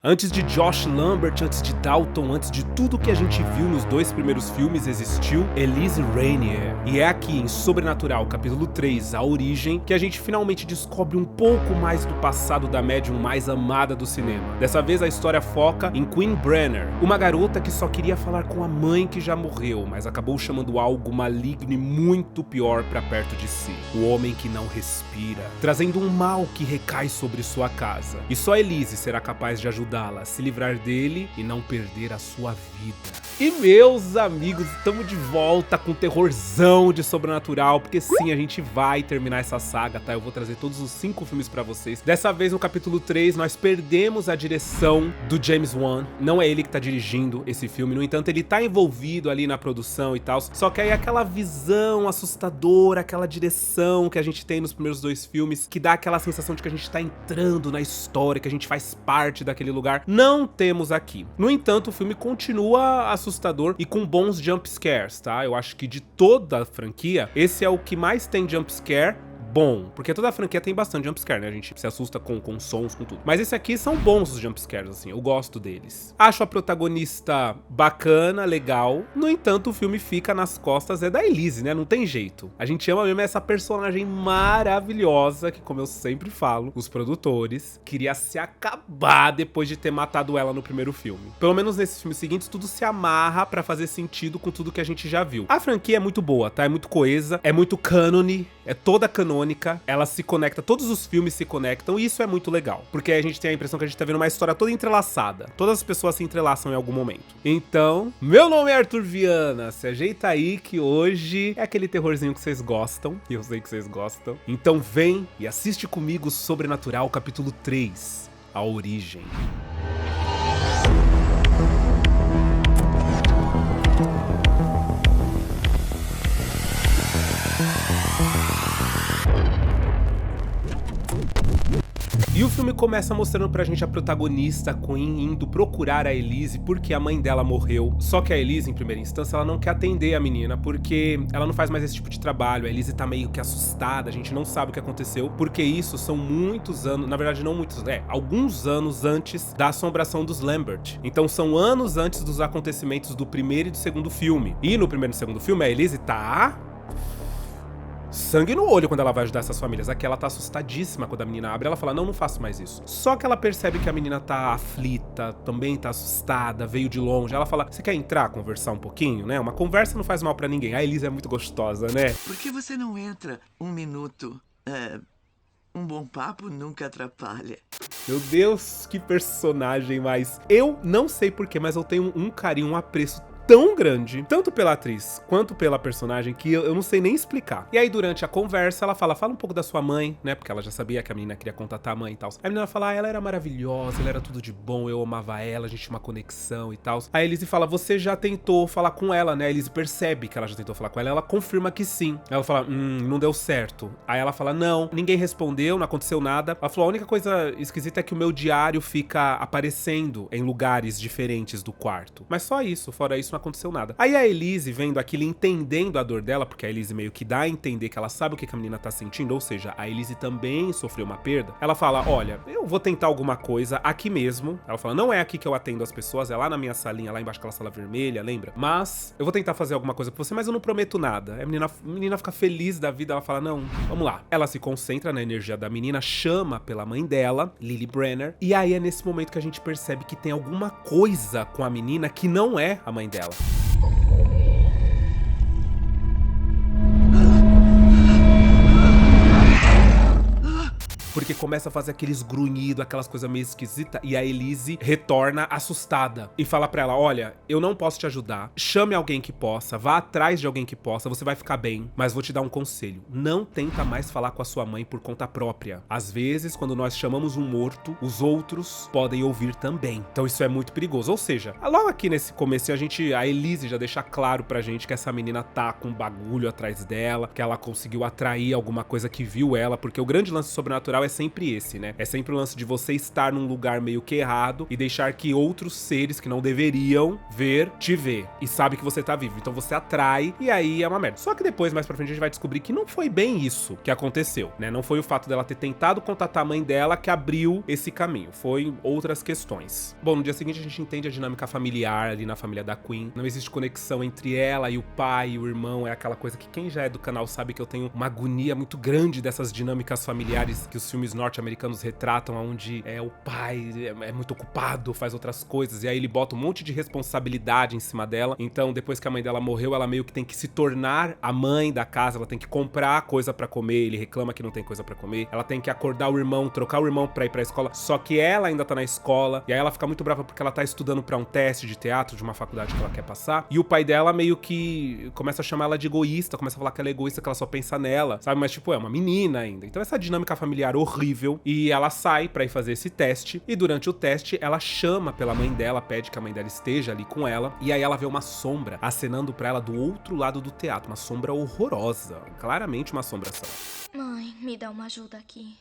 Antes de Josh Lambert, antes de Dalton, antes de tudo que a gente viu nos dois primeiros filmes, existiu Elise Rainier. E é aqui em Sobrenatural, capítulo 3, A Origem, que a gente finalmente descobre um pouco mais do passado da médium mais amada do cinema. Dessa vez a história foca em Quinn Brenner, uma garota que só queria falar com a mãe que já morreu, mas acabou chamando algo maligno e muito pior pra perto de si. O homem que não respira, trazendo um mal que recai sobre sua casa. E só Elise será capaz de ajudá-la a se livrar dele e não perder a sua vida. E meus amigos, estamos de volta com terrorzão de Sobrenatural, porque sim, a gente vai terminar essa saga, tá? Eu vou trazer todos os 5 filmes pra vocês. Dessa vez no capítulo 3, nós perdemos a direção do James Wan. Não é ele que tá dirigindo esse filme, no entanto, ele tá envolvido ali na produção e tal. Só que aí aquela visão assustadora, aquela direção que a gente tem nos primeiros 2 filmes, que dá aquela sensação de que a gente tá entrando na história, que a gente faz parte daquele lugar, não temos aqui. No entanto, o filme continua assustador e com bons jump scares, tá? Eu acho que de toda a franquia, esse é o que mais tem jump scare bom, porque toda a franquia tem bastante jumpscare, né? A gente se assusta com sons, com tudo. Mas esse aqui são bons os jumpscares, assim, eu gosto deles. Acho a protagonista bacana, legal. No entanto, o filme fica nas costas da Elise, né? Não tem jeito. A gente ama mesmo essa personagem maravilhosa, que, como eu sempre falo, os produtores queriam se acabar depois de ter matado ela no primeiro filme. Pelo menos nesses filmes seguintes, tudo se amarra pra fazer sentido com tudo que a gente já viu. A franquia é muito boa, tá? É muito coesa, é muito cânone, é toda canônica. Ela se conecta, todos os filmes se conectam, e isso é muito legal, porque a gente tem a impressão que a gente tá vendo uma história toda entrelaçada, todas as pessoas se entrelaçam em algum momento. Então, meu nome é Arthur Viana, se ajeita aí que hoje é aquele terrorzinho que vocês gostam, e eu sei que vocês gostam, então vem e assiste comigo Sobrenatural capítulo 3, A Origem. E o filme começa mostrando pra gente a protagonista, Quinn, indo procurar a Elise porque a mãe dela morreu. Só que a Elise, em primeira instância, ela não quer atender a menina porque ela não faz mais esse tipo de trabalho. A Elise tá meio que assustada, a gente não sabe o que aconteceu, porque isso são muitos anos, na verdade não muitos, alguns anos antes da assombração dos Lambert. Então são anos antes dos acontecimentos do primeiro e do segundo filme. E no primeiro e no segundo filme, a Elise tá sangue no olho quando ela vai ajudar essas famílias. Aqui ela tá assustadíssima quando a menina abre, ela fala, não faço mais isso. Só que ela percebe que a menina tá aflita, também tá assustada, veio de longe. Ela fala, você quer entrar, conversar um pouquinho, né? Uma conversa não faz mal pra ninguém. A Elise é muito gostosa, né? Por que você não entra um minuto? Um bom papo nunca atrapalha. Meu Deus, que personagem, mas eu não sei porquê, mas eu tenho um carinho, um apreço tão grande, tanto pela atriz quanto pela personagem, que eu não sei nem explicar. E aí, durante a conversa, ela fala um pouco da sua mãe, né? Porque ela já sabia que a menina queria contatar a mãe e tal. A menina fala, ela era maravilhosa, ela era tudo de bom, eu amava ela, a gente tinha uma conexão e tal. Aí a Elise fala, você já tentou falar com ela, né? A Elise percebe que ela já tentou falar com ela confirma que sim. Ela fala, não deu certo. Aí ela fala, não, ninguém respondeu, não aconteceu nada. Ela falou, a única coisa esquisita é que o meu diário fica aparecendo em lugares diferentes do quarto. Mas só isso, fora isso, não aconteceu nada. Aí a Elise, vendo aquilo, entendendo a dor dela, porque a Elise meio que dá a entender que ela sabe o que a menina tá sentindo, ou seja, a Elise também sofreu uma perda, ela fala, olha, eu vou tentar alguma coisa aqui mesmo. Ela fala, não é aqui que eu atendo as pessoas, é lá na minha salinha, lá embaixo, aquela sala vermelha, lembra? Mas eu vou tentar fazer alguma coisa com você, mas eu não prometo nada. A menina fica feliz da vida, ela fala, não, vamos lá. Ela se concentra na energia da menina, chama pela mãe dela, Lily Brenner, e aí é nesse momento que a gente percebe que tem alguma coisa com a menina que não é a mãe dela. Porque começa a fazer aqueles grunhidos, aquelas coisas meio esquisitas, e a Elise retorna assustada e fala pra ela, olha, eu não posso te ajudar, chame alguém que possa, vá atrás de alguém que possa, você vai ficar bem, mas vou te dar um conselho, não tenta mais falar com a sua mãe por conta própria. Às vezes, quando nós chamamos um morto, os outros podem ouvir também, então isso é muito perigoso. Ou seja, logo aqui nesse começo, a Elise já deixa claro pra gente que essa menina tá com um bagulho atrás dela, que ela conseguiu atrair alguma coisa que viu ela, porque o grande lance Sobrenatural sobrenatural é sempre esse, né? É sempre o lance de você estar num lugar meio que errado e deixar que outros seres que não deveriam ver, te ver. E sabe que você tá vivo. Então você atrai e aí é uma merda. Só que depois, mais pra frente, a gente vai descobrir que não foi bem isso que aconteceu, né? Não foi o fato dela ter tentado contatar a mãe dela que abriu esse caminho. Foi outras questões. Bom, no dia seguinte a gente entende a dinâmica familiar ali na família da Queen. Não existe conexão entre ela e o pai e o irmão. É aquela coisa que quem já é do canal sabe que eu tenho uma agonia muito grande dessas dinâmicas familiares que os filmes norte-americanos retratam, onde o pai é muito ocupado, faz outras coisas, e aí ele bota um monte de responsabilidade em cima dela. Então, depois que a mãe dela morreu, ela meio que tem que se tornar a mãe da casa, ela tem que comprar coisa pra comer, ele reclama que não tem coisa pra comer, ela tem que acordar o irmão, trocar o irmão pra ir pra escola, só que ela ainda tá na escola, e aí ela fica muito brava porque ela tá estudando pra um teste de teatro de uma faculdade que ela quer passar, e o pai dela meio que começa a chamar ela de egoísta, começa a falar que ela é egoísta, que ela só pensa nela, sabe? Mas tipo, é uma menina ainda. Então essa dinâmica familiar horrível, e ela sai pra ir fazer esse teste, e durante o teste ela chama pela mãe dela, pede que a mãe dela esteja ali com ela, e aí ela vê uma sombra acenando pra ela do outro lado do teatro, uma sombra horrorosa, claramente uma assombração. Mãe, me dá uma ajuda aqui.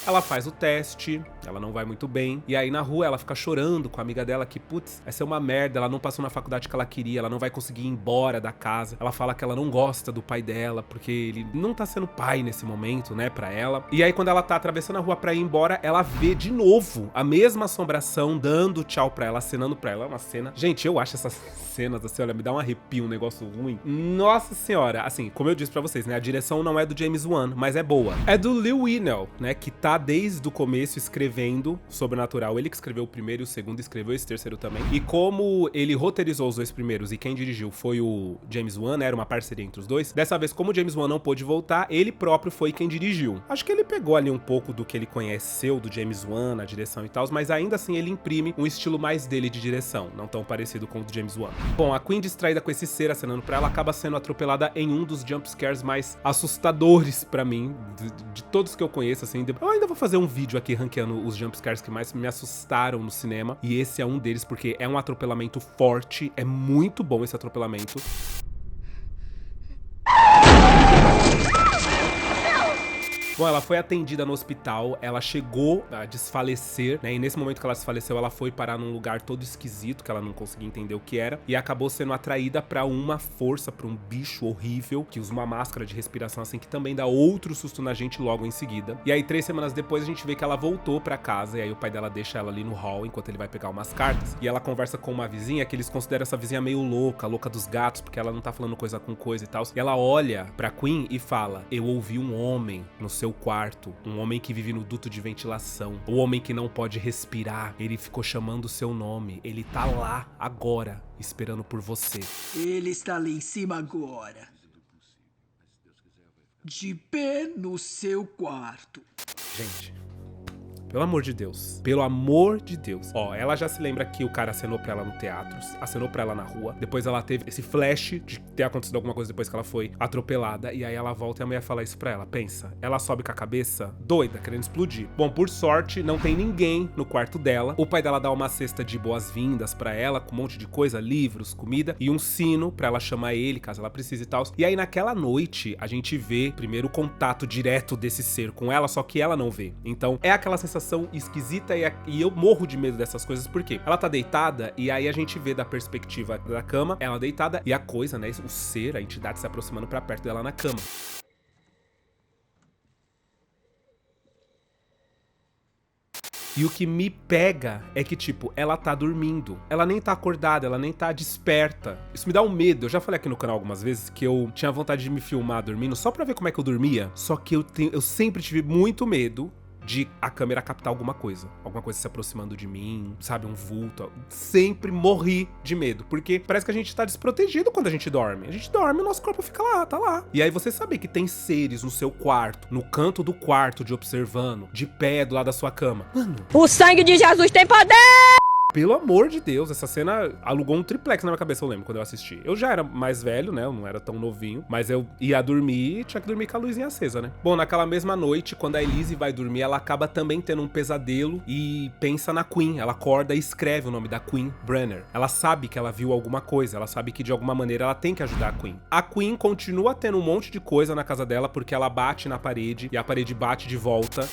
Ela faz o teste, ela não vai muito bem, e aí na rua ela fica chorando com a amiga dela que, putz, vai ser uma merda, ela não passou na faculdade que ela queria, ela não vai conseguir ir embora da casa. Ela fala que ela não gosta do pai dela, porque ele não tá sendo pai nesse momento, né, pra ela. E aí quando ela tá atravessando a rua pra ir embora, ela vê de novo a mesma assombração dando tchau pra ela, acenando pra ela. É uma cena... Gente, eu acho essas cenas, assim, olha, me dá um arrepio, um negócio ruim. Nossa senhora, assim, como eu disse pra vocês, né, a direção não é do James Wan, mas é boa. É do Leigh Whannell, né, que tá desde o começo escrevendo Sobrenatural. Ele que escreveu o primeiro e o segundo, escreveu esse terceiro também. E como ele roteirizou os dois primeiros e quem dirigiu foi o James Wan, né, era uma parceria entre os dois, dessa vez, como o James Wan não pôde voltar, ele próprio foi quem dirigiu. Acho que ele pegou ali um pouco do que ele conheceu do James Wan, na direção e tal, mas ainda assim ele imprime um estilo mais dele de direção, não tão parecido com o do James Wan. Bom, a Queen, distraída com esse ser acenando pra ela, acaba sendo atropelada em um dos jumpscares mais assustadores pra mim, de todos que eu conheço, assim. Eu ainda vou fazer um vídeo aqui ranqueando os jumpscares que mais me assustaram no cinema, e esse é um deles porque é um atropelamento forte, é muito bom esse atropelamento. Bom, ela foi atendida no hospital, ela chegou a desfalecer, né? E nesse momento que ela desfaleceu, ela foi parar num lugar todo esquisito, que ela não conseguia entender o que era, e acabou sendo atraída pra uma força, pra um bicho horrível, que usa uma máscara de respiração, assim, que também dá outro susto na gente logo em seguida. E aí, 3 semanas depois, a gente vê que ela voltou pra casa, e aí o pai dela deixa ela ali no hall, enquanto ele vai pegar umas cartas, e ela conversa com uma vizinha, que eles consideram essa vizinha meio louca, louca dos gatos, porque ela não tá falando coisa com coisa e tal. E ela olha pra Queen e fala: eu ouvi um homem no seu quarto, um homem que vive no duto de ventilação, o homem que não pode respirar, ele ficou chamando o seu nome, ele tá lá agora, esperando por você. Ele está ali em cima agora, de pé no seu quarto. Gente, pelo amor de Deus. Pelo amor de Deus. Ó, ela já se lembra que o cara acenou pra ela no teatro, acenou pra ela na rua. Depois ela teve esse flash de ter acontecido alguma coisa depois que ela foi atropelada. E aí ela volta e a mulher fala isso pra ela. Pensa, ela sobe com a cabeça doida, querendo explodir. Bom, por sorte, não tem ninguém no quarto dela. O pai dela dá uma cesta de boas-vindas pra ela, com um monte de coisa, livros, comida, e um sino pra ela chamar ele, caso ela precise e tal. E aí naquela noite, a gente vê primeiro o contato direto desse ser com ela, só que ela não vê. Então, é aquela sensação esquisita e eu morro de medo dessas coisas, porque ela tá deitada e aí a gente vê da perspectiva da cama, ela deitada e a coisa, né, o ser, a entidade se aproximando pra perto dela na cama. E o que me pega é que, tipo, ela tá dormindo. Ela nem tá acordada, ela nem tá desperta. Isso me dá um medo. Eu já falei aqui no canal algumas vezes que eu tinha vontade de me filmar dormindo só pra ver como é que eu dormia. Só que eu sempre tive muito medo de a câmera captar alguma coisa se aproximando de mim, sabe, um vulto. Sempre morri de medo, porque parece que a gente tá desprotegido quando a gente dorme. A gente dorme, o nosso corpo fica lá, tá lá. E aí você saber que tem seres no seu quarto, no canto do quarto, te observando, de pé do lado da sua cama. Mano, o sangue de Jesus tem poder! Pelo amor de Deus, essa cena alugou um triplex na minha cabeça, eu lembro, quando eu assisti. Eu já era mais velho, né? Eu não era tão novinho, mas eu ia dormir e tinha que dormir com a luzinha acesa, né? Bom, naquela mesma noite, quando a Elise vai dormir, ela acaba também tendo um pesadelo e pensa na Queen. Ela acorda e escreve o nome da Queen Brenner. Ela sabe que ela viu alguma coisa, ela sabe que de alguma maneira ela tem que ajudar a Queen. A Queen continua tendo um monte de coisa na casa dela porque ela bate na parede e a parede bate de volta.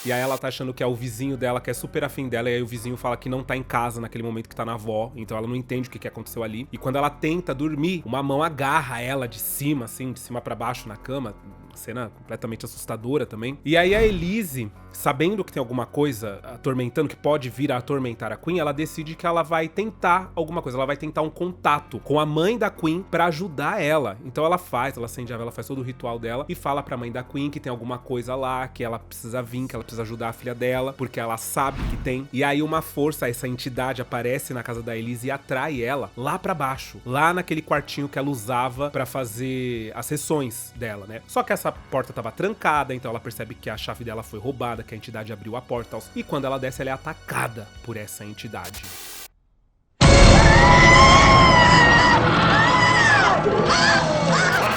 E aí ela tá achando que é o vizinho dela, que é super afim dela, e aí o vizinho fala que não tá em casa naquele momento, que tá na avó, então ela não entende o que aconteceu ali. E quando ela tenta dormir, uma mão agarra ela de cima, assim, de cima pra baixo na cama. Cena completamente assustadora também. E aí a Elise, sabendo que tem alguma coisa atormentando, que pode vir a atormentar a Queen, ela decide que ela vai tentar alguma coisa. Ela vai tentar um contato com a mãe da Queen pra ajudar ela. Então ela acende a vela, faz todo o ritual dela e fala pra mãe da Queen que tem alguma coisa lá, que ela precisa vir, que ela precisa ajudar a filha dela, porque ela sabe que tem. E aí uma força, essa entidade aparece na casa da Elise e atrai ela lá pra baixo, lá naquele quartinho que ela usava pra fazer as sessões dela, né? Só que essa porta tava trancada, então ela percebe que a chave dela foi roubada, que a entidade abriu a porta. E quando ela desce, ela é atacada por essa entidade.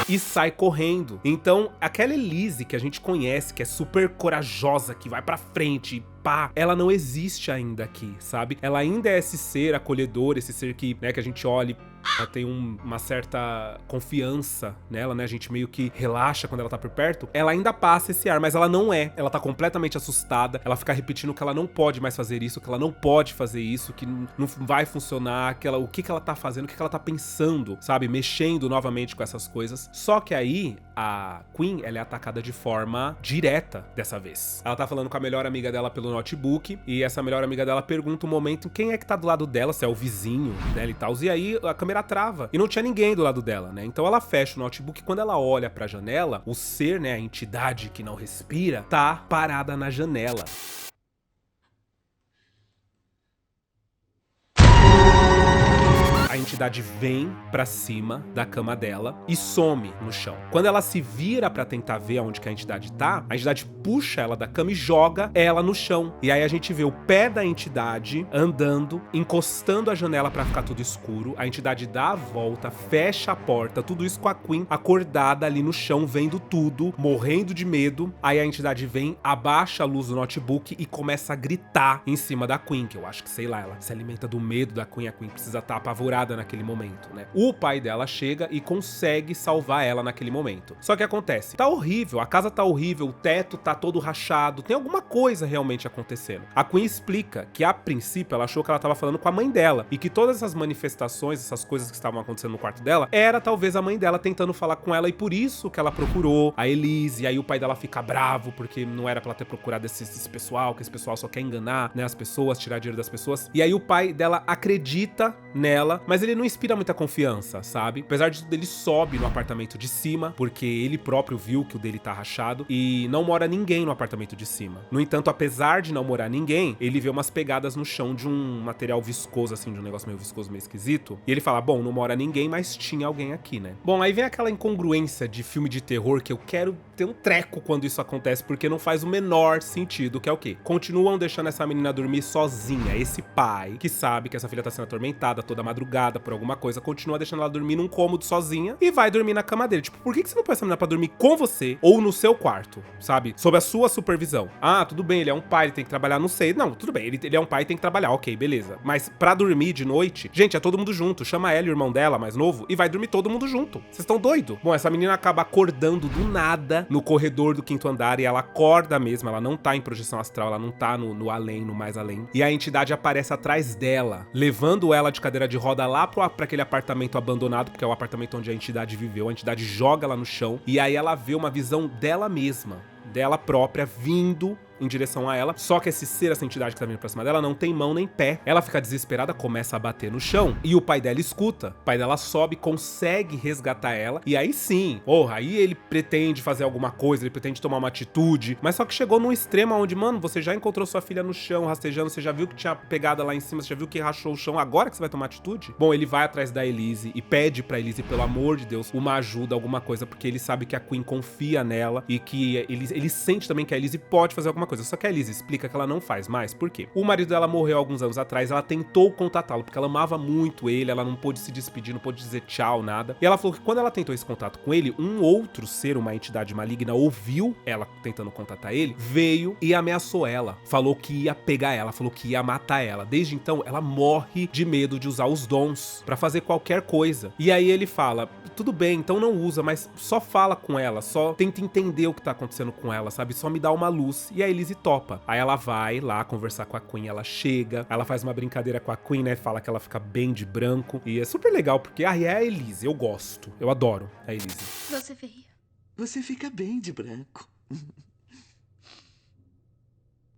E sai correndo. Então, aquela Elise que a gente conhece, que é super corajosa, que vai pra frente, pá, ela não existe ainda aqui, sabe? Ela ainda é esse ser acolhedor, esse ser que, né, que a gente olha e ela tem uma certa confiança nela, né? A gente meio que relaxa quando ela tá por perto. Ela ainda passa esse ar, mas ela não é. Ela tá completamente assustada. Ela fica repetindo que ela não pode mais fazer isso, que ela não pode fazer isso, que não vai funcionar, que ela, o que ela tá fazendo, o que ela tá pensando, sabe? Mexendo novamente com essas coisas. Só que aí, a Queen, ela é atacada de forma direta dessa vez. Ela tá falando com a melhor amiga dela pelo notebook, e essa melhor amiga dela pergunta um momento quem é que tá do lado dela, se é o vizinho dela e tal. E aí, a câmera trava. E não tinha ninguém do lado dela, né? Então ela fecha o notebook e quando ela olha pra janela, o ser, né, a entidade que não respira, tá parada na janela. A entidade vem pra cima da cama dela e some no chão. Quando ela se vira pra tentar ver aonde que a entidade tá, a entidade puxa ela da cama e joga ela no chão. E aí a gente vê o pé da entidade andando, encostando a janela pra ficar tudo escuro. A entidade dá a volta, fecha a porta, tudo isso com a Queen acordada ali no chão, vendo tudo, morrendo de medo. Aí a entidade vem, abaixa a luz do notebook e começa a gritar em cima da Queen, que eu acho que, sei lá, ela se alimenta do medo da Queen, a Queen precisa estar apavorada naquele momento, né? O pai dela chega e consegue salvar ela naquele momento. Só que acontece, tá horrível, a casa tá horrível, o teto tá todo rachado, tem alguma coisa realmente acontecendo. A Queen explica que a princípio ela achou que ela tava falando com a mãe dela e que todas essas manifestações, essas coisas que estavam acontecendo no quarto dela, era talvez a mãe dela tentando falar com ela e por isso que ela procurou a Elise. E aí o pai dela fica bravo porque não era pra ela ter procurado esse pessoal, que esse pessoal só quer enganar, né, as pessoas, tirar dinheiro das pessoas. E aí o pai dela acredita nela, mas ele não inspira muita confiança, sabe? Apesar disso, ele sobe no apartamento de cima, porque ele próprio viu que o dele tá rachado, e não mora ninguém no apartamento de cima. No entanto, apesar de não morar ninguém, ele vê umas pegadas no chão de um material viscoso, assim, de um negócio meio viscoso, meio esquisito, e ele fala, bom, não mora ninguém, mas tinha alguém aqui, né? Bom, aí vem aquela incongruência de filme de terror que eu quero ter um treco quando isso acontece, porque não faz o menor sentido, que é o quê? Continuam deixando essa menina dormir sozinha, esse pai, que sabe que essa filha tá sendo atormentada toda madrugada por alguma coisa, continua deixando ela dormir num cômodo sozinha e vai dormir na cama dele. Tipo, por que você não põe essa menina pra dormir com você ou no seu quarto, sabe? Sob a sua supervisão. Ah, tudo bem, ele é um pai, ele tem que trabalhar, não sei. Não, tudo bem, ele é um pai e tem que trabalhar, ok, beleza. Mas pra dormir de noite, gente, é todo mundo junto. Chama ela e o irmão dela, mais novo, e vai dormir todo mundo junto. Vocês estão doidos? Bom, essa menina acaba acordando do nada no corredor do quinto andar e ela acorda mesmo, ela não tá em projeção astral, ela não tá no além, no mais além. E a entidade aparece atrás dela, levando ela de cadeira de roda lá pra aquele apartamento abandonado, porque é o apartamento onde a entidade viveu. A entidade joga ela no chão e aí ela vê uma visão dela mesma, dela própria, vindo em direção a ela, só que esse ser, essa entidade que tá vindo pra cima dela, não tem mão nem pé. Ela fica desesperada, começa a bater no chão, e o pai dela escuta. O pai dela sobe, consegue resgatar ela, e aí sim, aí ele pretende fazer alguma coisa, ele pretende tomar uma atitude, mas só que chegou num extremo onde, mano, você já encontrou sua filha no chão, rastejando, você já viu que tinha pegada lá em cima, você já viu que rachou o chão, agora que você vai tomar atitude? Bom, ele vai atrás da Elise e pede pra Elise, pelo amor de Deus, uma ajuda, alguma coisa, porque ele sabe que a Queen confia nela, e que ele sente também que a Elise pode fazer alguma alguma coisa. Só que a Elise explica que ela não faz mais. Por quê? O marido dela morreu alguns anos atrás, ela tentou contatá-lo, porque ela amava muito ele, ela não pôde se despedir, não pôde dizer tchau, nada. E ela falou que quando ela tentou esse contato com ele, um outro ser, uma entidade maligna, ouviu ela tentando contatar ele, veio e ameaçou ela. Falou que ia pegar ela, falou que ia matar ela. Desde então, ela morre de medo de usar os dons pra fazer qualquer coisa. E aí ele fala, tudo bem, então não usa, mas só fala com ela, só tenta entender o que tá acontecendo com ela, sabe? Só me dá uma luz. E a Elise topa. Aí ela vai lá conversar com a Queen, ela chega, ela faz uma brincadeira com a Queen, né? Fala que ela fica bem de branco. E é super legal, porque é a Elise, eu gosto. Eu adoro a Elise. Você veio. Você fica bem de branco.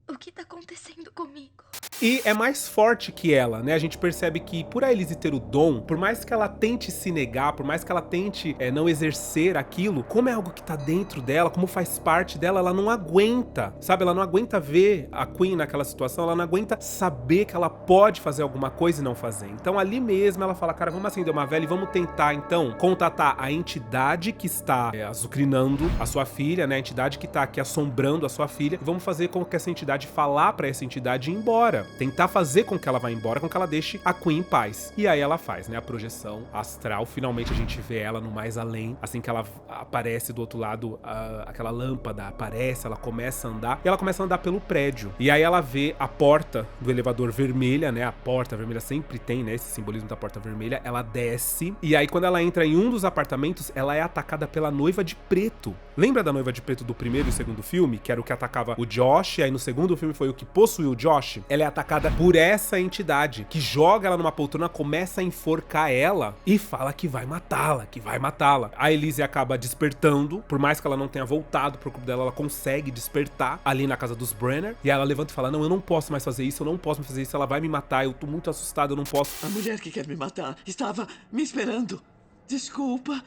O que tá acontecendo comigo? E é mais forte que ela, né? A gente percebe que por a Elise ter o dom, por mais que ela tente se negar, por mais que ela tente não exercer aquilo, como é algo que tá dentro dela, como faz parte dela, ela não aguenta, sabe? Ela não aguenta ver a Queen naquela situação, ela não aguenta saber que ela pode fazer alguma coisa e não fazer. Então ali mesmo ela fala, cara, vamos acender uma vela e vamos tentar então contatar a entidade que está azucrinando a sua filha, né? A entidade que tá aqui assombrando a sua filha, e vamos fazer com que essa entidade falar pra essa entidade ir embora. Tentar fazer com que ela vá embora, com que ela deixe a Queen em paz. E aí ela faz, né, a projeção astral. Finalmente a gente vê ela no mais além. Assim que ela aparece do outro lado, aquela lâmpada aparece, ela começa a andar. E ela começa a andar pelo prédio. E aí ela vê a porta do elevador vermelha, né? A porta vermelha sempre tem, né, esse simbolismo da porta vermelha. Ela desce. E aí quando ela entra em um dos apartamentos, ela é atacada pela noiva de preto. Lembra da noiva de preto do primeiro e segundo filme? Que era o que atacava o Josh. E aí no segundo filme foi o que possuiu o Josh. Ela é atacada por essa entidade, que joga ela numa poltrona, começa a enforcar ela e fala que vai matá-la, que vai matá-la. A Elise acaba despertando, por mais que ela não tenha voltado pro corpo dela, ela consegue despertar ali na casa dos Brenner, e ela levanta e fala, não, eu não posso mais fazer isso, eu não posso mais fazer isso, ela vai me matar, eu tô muito assustada, eu não posso. A mulher que quer me matar estava me esperando. Desculpa,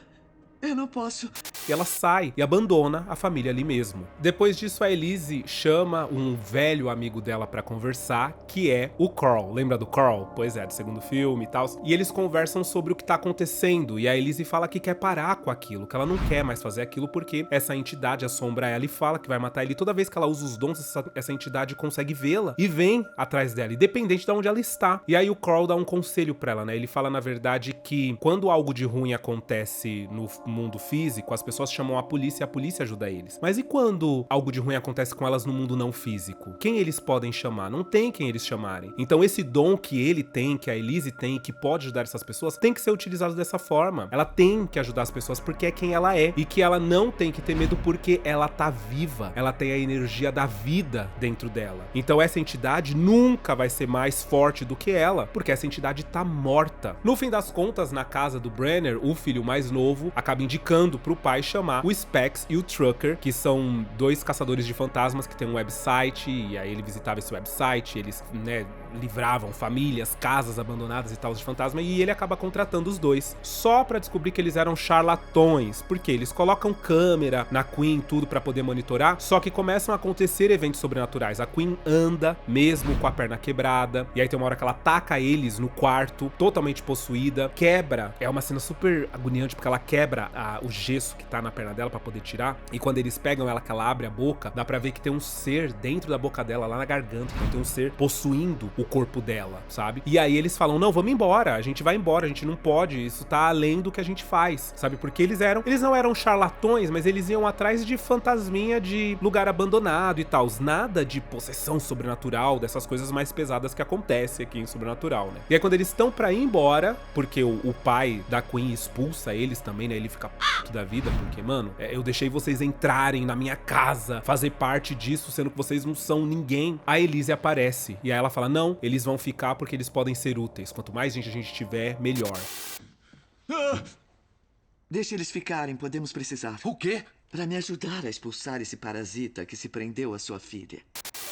eu não posso. E ela sai e abandona a família ali mesmo. Depois disso, a Elise chama um velho amigo dela pra conversar, que é o Carl. Lembra do Carl? Pois é, do segundo filme e tal. E eles conversam sobre o que tá acontecendo. E a Elise fala que quer parar com aquilo, que ela não quer mais fazer aquilo porque essa entidade assombra ela e fala que vai matar ele. E toda vez que ela usa os dons, essa entidade consegue vê-la e vem atrás dela, independente de onde ela está. E aí o Carl dá um conselho pra ela, né? Ele fala, na verdade, que quando algo de ruim acontece no mundo físico, as pessoas chamam a polícia e a polícia ajuda eles. Mas e quando algo de ruim acontece com elas no mundo não físico? Quem eles podem chamar? Não tem quem eles chamarem. Então esse dom que ele tem, que a Elise tem, que pode ajudar essas pessoas, tem que ser utilizado dessa forma. Ela tem que ajudar as pessoas porque é quem ela é. E que ela não tem que ter medo porque ela tá viva. Ela tem a energia da vida dentro dela. Então essa entidade nunca vai ser mais forte do que ela, porque essa entidade tá morta. No fim das contas, na casa do Brenner, o filho mais novo acaba indicando pro pai chamar o Specs e o Trucker, que são dois caçadores de fantasmas que tem um website, e aí ele visitava esse website, eles, né, livravam famílias, casas abandonadas e tal de fantasma, e ele acaba contratando os dois, só pra descobrir que eles eram charlatões, porque eles colocam câmera na Queen, tudo pra poder monitorar, só que começam a acontecer eventos sobrenaturais. A Queen anda mesmo com a perna quebrada, e aí tem uma hora que ela ataca eles no quarto, totalmente possuída, quebra, é uma cena super agoniante, porque ela quebra o gesso que tá na perna dela pra poder tirar, e quando eles pegam ela, que ela abre a boca, dá pra ver que tem um ser dentro da boca dela, lá na garganta, então tem um ser possuindo o corpo dela, sabe? E aí eles falam, não, vamos embora, a gente vai embora, a gente não pode, isso tá além do que a gente faz, sabe? Porque eles não eram charlatões, mas eles iam atrás de fantasminha de lugar abandonado e tal, nada de possessão sobrenatural, dessas coisas mais pesadas que acontecem aqui em Sobrenatural, né? E aí quando eles estão pra ir embora, porque o pai da Queen expulsa eles também, né? Ele fica puto da vida, porque, mano, eu deixei vocês entrarem na minha casa, fazer parte disso, sendo que vocês não são ninguém. A Elise aparece, e aí ela fala, não, eles vão ficar porque eles podem ser úteis. Quanto mais gente a gente tiver, melhor. Deixe eles ficarem, podemos precisar. O quê? Pra me ajudar a expulsar esse parasita que se prendeu à sua filha.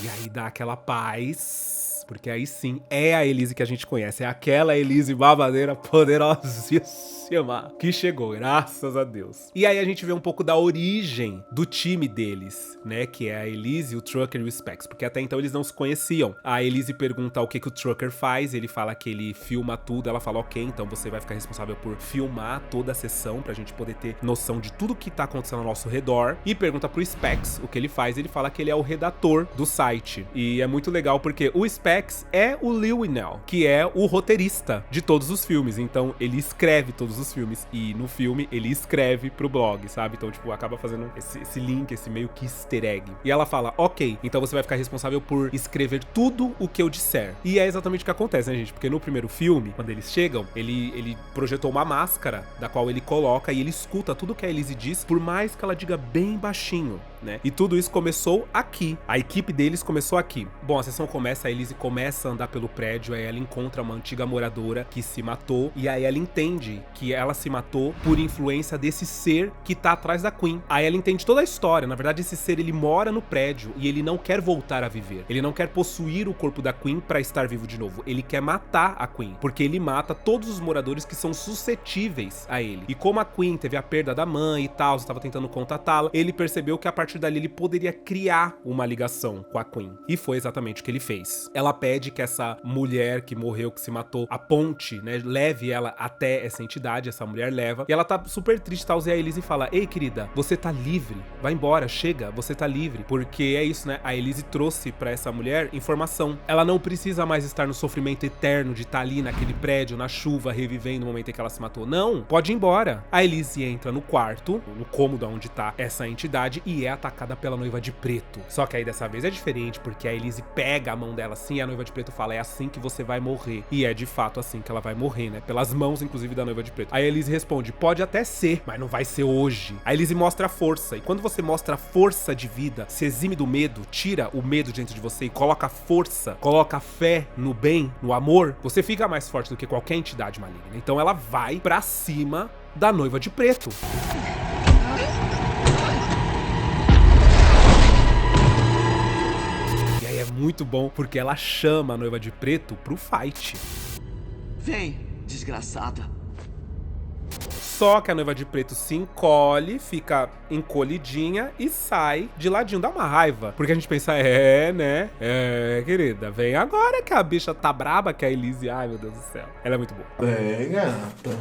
E aí dá aquela paz, porque aí sim é a Elise que a gente conhece, é aquela Elise babadeira poderosíssima que chegou, graças a Deus. E aí a gente vê um pouco da origem do time deles, né, que é a Elise, o Trucker e o Specs, porque até então eles não se conheciam. A Elise pergunta o que o Trucker faz, ele fala que ele filma tudo, ela fala, ok, então você vai ficar responsável por filmar toda a sessão, pra gente poder ter noção de tudo que tá acontecendo ao nosso redor, e pergunta pro Specs o que ele faz, ele fala que ele é o redator do site. E é muito legal porque o Specs é o Leigh Whannell, que é o roteirista de todos os filmes, então ele escreve todos os filmes, e no filme ele escreve pro blog, sabe? Então, tipo, acaba fazendo esse link, esse meio que easter egg. E ela fala, ok, então você vai ficar responsável por escrever tudo o que eu disser. E é exatamente o que acontece, né, gente? Porque no primeiro filme, quando eles chegam, ele projetou uma máscara, da qual ele coloca e ele escuta tudo que a Elise diz, por mais que ela diga bem baixinho, né? E tudo isso começou aqui. A equipe deles começou aqui. Bom, a sessão começa, a Elise começa a andar pelo prédio, aí ela encontra uma antiga moradora que se matou, e aí ela entende que ela se matou por influência desse ser que tá atrás da Queen. Aí ela entende toda a história. Na verdade, esse ser, ele mora no prédio e ele não quer voltar a viver. Ele não quer possuir o corpo da Queen pra estar vivo de novo. Ele quer matar a Queen, porque ele mata todos os moradores que são suscetíveis a ele. E como a Queen teve a perda da mãe e tal, estava tentando contatá-la, ele percebeu que a partir dali ele poderia criar uma ligação com a Queen. E foi exatamente o que ele fez. Ela pede que essa mulher que morreu, que se matou, aponte, né, leve ela até essa entidade, essa mulher leva, e ela tá super triste, tá? E a Elise fala, ei, querida, você tá livre, vai embora, chega, você tá livre, porque é isso, né? A Elise trouxe pra essa mulher informação. Ela não precisa mais estar no sofrimento eterno de estar ali naquele prédio, na chuva, revivendo o momento em que ela se matou. Não, pode ir embora. A Elise entra no quarto, no cômodo onde tá essa entidade, e é atacada pela Noiva de Preto. Só que aí dessa vez é diferente, porque a Elise pega a mão dela assim e a Noiva de Preto fala, é assim que você vai morrer. E é de fato assim que ela vai morrer, né? Pelas mãos, inclusive, da Noiva de Preto. Aí a Elise responde, pode até ser, mas não vai ser hoje. A Elise mostra a força, e quando você mostra a força de vida, se exime do medo, tira o medo dentro de você e coloca força, coloca fé no bem, no amor, você fica mais forte do que qualquer entidade maligna. Então ela vai pra cima da Noiva de Preto. E aí é muito bom, porque ela chama a Noiva de Preto pro fight. Vem, desgraçada. Só que a Noiva de Preto se encolhe, fica encolhidinha e sai de ladinho. Dá uma raiva, porque a gente pensa, né? Querida, vem agora que a bicha tá braba, que a Elise, ai meu Deus do céu. Ela é muito boa. Bem, gata.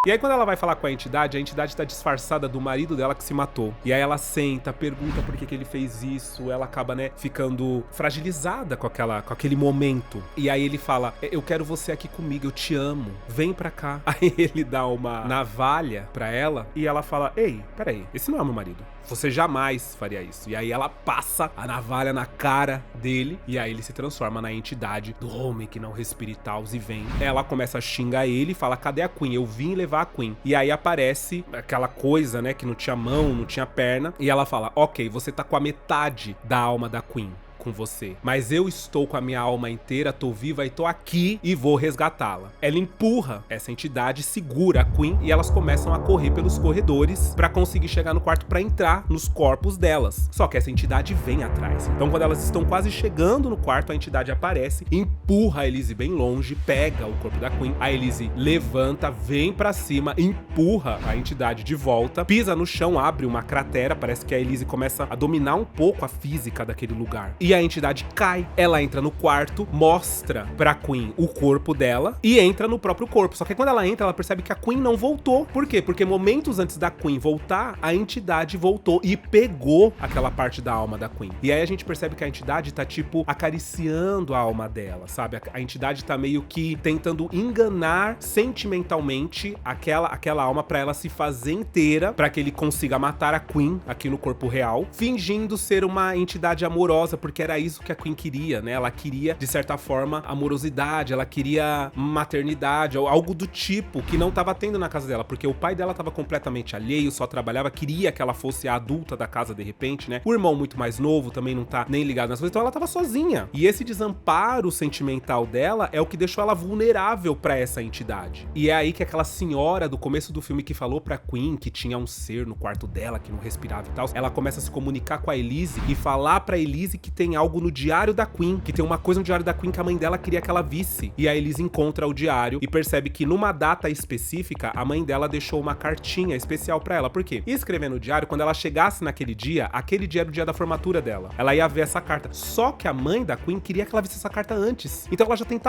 E aí quando ela vai falar com a entidade tá disfarçada do marido dela que se matou. E aí ela senta, pergunta por que ele fez isso, ela acaba, né, ficando fragilizada com aquele momento. E aí ele fala, eu quero você aqui comigo, eu te amo, vem pra cá. Aí ele dá uma navalha pra ela e ela fala, ei, peraí, esse não é meu marido. Você jamais faria isso. E aí ela passa a navalha na cara dele e aí ele se transforma na entidade do homem que não respira e tal, e vem. Ela começa a xingar ele e fala, cadê a Queen? Eu vim levar a Queen. E aí aparece aquela coisa, né, que não tinha mão, não tinha perna, e ela fala, ok, você tá com a metade da alma da Queen com você, mas eu estou com a minha alma inteira, tô viva e tô aqui e vou resgatá-la. Ela empurra essa entidade, segura a Queen e elas começam a correr pelos corredores pra conseguir chegar no quarto pra entrar nos corpos delas. Só que essa entidade vem atrás. Então quando elas estão quase chegando no quarto, a entidade aparece, empurra a Elise bem longe, pega o corpo da Queen, a Elise levanta, vem pra cima, empurra a entidade de volta, pisa no chão, abre uma cratera, parece que a Elise começa a dominar um pouco a física daquele lugar. E a entidade cai, ela entra no quarto, mostra pra Queen o corpo dela e entra no próprio corpo. Só que quando ela entra, ela percebe que a Queen não voltou. Por quê? Porque momentos antes da Queen voltar, a entidade voltou e pegou aquela parte da alma da Queen. E aí a gente percebe que a entidade tá, tipo, acariciando a alma dela, sabe? A entidade tá meio que tentando enganar sentimentalmente aquela alma pra ela se fazer inteira, pra que ele consiga matar a Queen aqui no corpo real, fingindo ser uma entidade amorosa, porque era isso que a Queen queria, né? Ela queria, de certa forma, amorosidade, ela queria maternidade, ou algo do tipo que não tava tendo na casa dela, porque o pai dela tava completamente alheio, só trabalhava, queria que ela fosse a adulta da casa de repente, né? O irmão muito mais novo também não tá nem ligado nas coisas, então ela tava sozinha. E esse desamparo sentimental dela é o que deixou ela vulnerável pra essa entidade. E é aí que aquela senhora do começo do filme que falou pra Queen que tinha um ser no quarto dela, que não respirava e tal, ela começa a se comunicar com a Elise e falar pra Elise que tem tem algo no diário da Queen, que tem uma coisa no diário da Queen que a mãe dela queria que ela visse. E a Elise encontra o diário e percebe que numa data específica, a mãe dela deixou uma cartinha especial pra ela. Por quê? Ia escrever no diário, quando ela chegasse naquele dia era o dia da formatura dela. Ela ia ver essa carta. Só que a mãe da Queen queria que ela visse essa carta antes. Então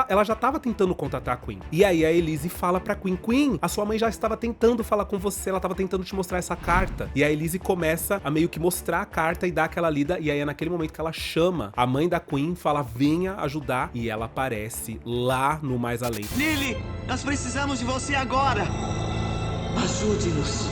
ela já tava tentando contatar a Queen. E aí a Elise fala pra Queen: Queen, a sua mãe já estava tentando falar com você, ela tava tentando te mostrar essa carta. E a Elise começa a meio que mostrar a carta e dar aquela lida, e aí é naquele momento que ela chama a mãe da Queen, fala: venha ajudar, e ela aparece lá no Mais Além. Lily, nós precisamos de você agora! Ajude-nos!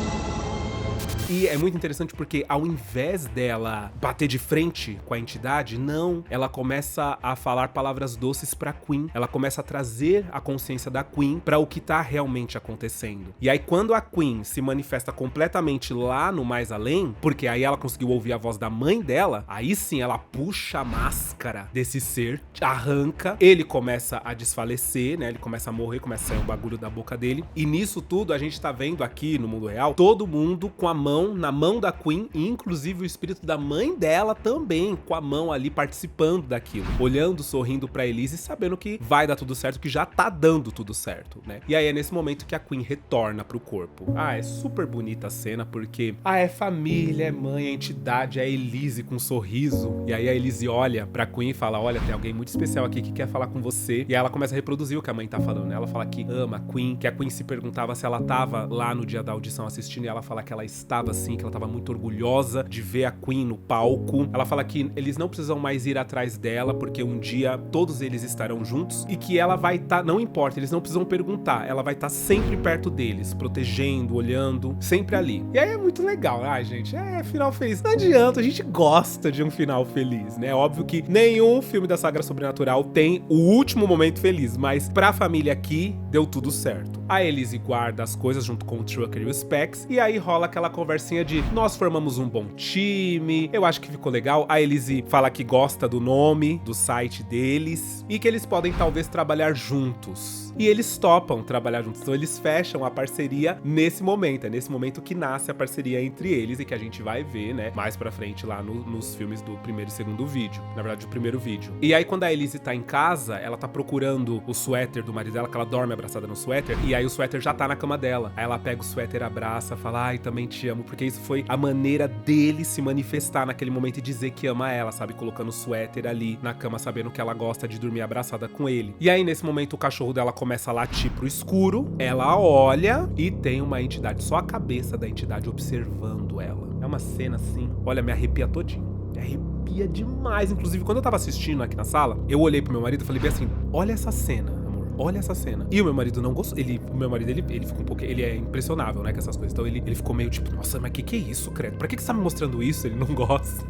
E é muito interessante porque ao invés dela bater de frente com a entidade, não, ela começa a falar palavras doces pra Queen. Ela começa a trazer a consciência da Queen pra o que tá realmente acontecendo. E aí quando a Queen se manifesta completamente lá no Mais Além, porque aí ela conseguiu ouvir a voz da mãe dela, aí sim ela puxa a máscara desse ser, arranca, ele começa a desfalecer, né? Ele começa a morrer, começa a sair um bagulho da boca dele. E nisso tudo a gente tá vendo aqui no mundo real, todo mundo com a mão na mão da Queen, e inclusive o espírito da mãe dela também com a mão ali participando daquilo, olhando, sorrindo pra Elise, sabendo que vai dar tudo certo, que já tá dando tudo certo, né? E aí é nesse momento que a Queen retorna pro corpo. É super bonita a cena, porque é família, é mãe, é entidade, é a Elise com um sorriso, e aí a Elise olha pra Queen e fala: olha, tem alguém muito especial aqui que quer falar com você. E aí ela começa a reproduzir o que a mãe tá falando, né? Ela fala que ama a Queen, que a Queen se perguntava se ela tava lá no dia da audição assistindo, e ela fala que ela estava assim, que ela tava muito orgulhosa de ver a Queen no palco. Ela fala que eles não precisam mais ir atrás dela, porque um dia todos eles estarão juntos, e que ela vai estar, não importa, eles não precisam perguntar, ela vai estar sempre perto deles, protegendo, olhando, sempre ali. E aí é muito legal, gente, final feliz. Não adianta, a gente gosta de um final feliz, né? Óbvio que nenhum filme da saga sobrenatural tem o último momento feliz, mas pra família aqui, deu tudo certo. A Elise guarda as coisas junto com o Trucker e o Specs, e aí rola aquela conversinha de: nós formamos um bom time, eu acho que ficou legal. A Elise fala que gosta do nome do site deles e que eles podem talvez trabalhar juntos. E eles topam trabalhar juntos, então eles fecham a parceria nesse momento. É nesse momento que nasce a parceria entre eles e que a gente vai ver, né, mais pra frente lá nos filmes do primeiro e segundo vídeo. Na verdade, o primeiro vídeo. E aí quando a Elise tá em casa, ela tá procurando o suéter do marido dela, que ela dorme abraçada no suéter, e aí o suéter já tá na cama dela. Aí ela pega o suéter, abraça, fala: ai, também te amo, porque isso foi a maneira dele se manifestar naquele momento e dizer que ama ela, sabe? Colocando o suéter ali na cama, sabendo que ela gosta de dormir abraçada com ele. E aí nesse momento o cachorro dela começa a latir pro escuro, ela olha e tem uma entidade, só a cabeça da entidade observando ela. É uma cena assim, olha, me arrepia todinho. Me arrepia demais. Inclusive, quando eu tava assistindo aqui na sala, eu olhei pro meu marido e falei bem assim: olha essa cena. Olha essa cena. E o meu marido não gostou. O meu marido, ele fica um pouco... Ele é impressionável, né, com essas coisas. Então ele ficou meio tipo: nossa, mas que é isso, credo? Pra que você tá me mostrando isso? Ele não gosta.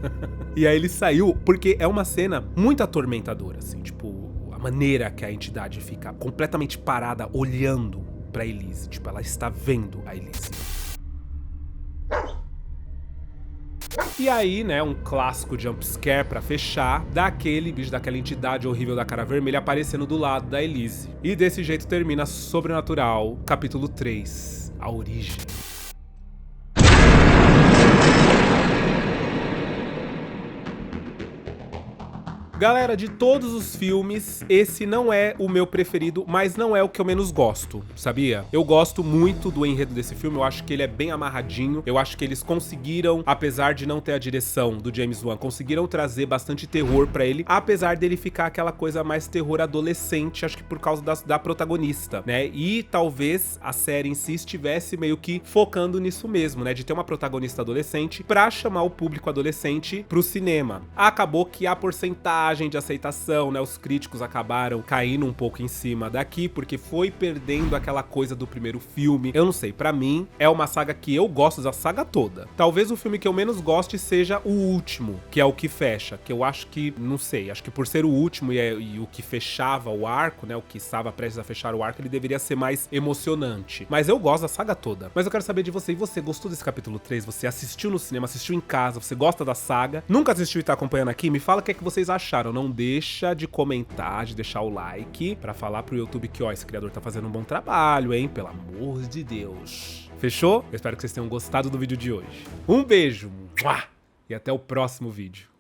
E aí ele saiu, porque é uma cena muito atormentadora, assim, tipo, a maneira que a entidade fica completamente parada, olhando pra Elise. Tipo, ela está vendo a Elise. E aí, né, um clássico jumpscare pra fechar, daquele bicho, daquela entidade horrível da cara vermelha aparecendo do lado da Elise. E desse jeito termina Sobrenatural, capítulo 3, A Origem. Galera, de todos os filmes, esse não é o meu preferido, mas não é o que eu menos gosto, sabia? Eu gosto muito do enredo desse filme, eu acho que ele é bem amarradinho, eu acho que eles conseguiram, apesar de não ter a direção do James Wan, conseguiram trazer bastante terror pra ele, apesar dele ficar aquela coisa mais terror adolescente, acho que por causa da protagonista, né? E talvez a série em si estivesse meio que focando nisso mesmo, né? De ter uma protagonista adolescente pra chamar o público adolescente pro cinema. Acabou que a porcentagem de aceitação, né, os críticos acabaram caindo um pouco em cima daqui, porque foi perdendo aquela coisa do primeiro filme. Eu não sei, pra mim é uma saga que eu gosto da saga toda. Talvez o filme que eu menos goste seja o último, que é o que fecha, que eu acho que, não sei, acho que por ser o último e o que fechava o arco, né, o que estava prestes a fechar o arco, ele deveria ser mais emocionante. Mas eu gosto da saga toda. Mas eu quero saber de você, e você gostou desse capítulo 3? Você assistiu no cinema, assistiu em casa, você gosta da saga? Nunca assistiu e tá acompanhando aqui? Me fala o que é que vocês acharam. Não deixa de comentar, de deixar o like pra falar pro YouTube que, ó, esse criador tá fazendo um bom trabalho, hein? Pelo amor de Deus. Fechou? Eu espero que vocês tenham gostado do vídeo de hoje. Um beijo e até o próximo vídeo.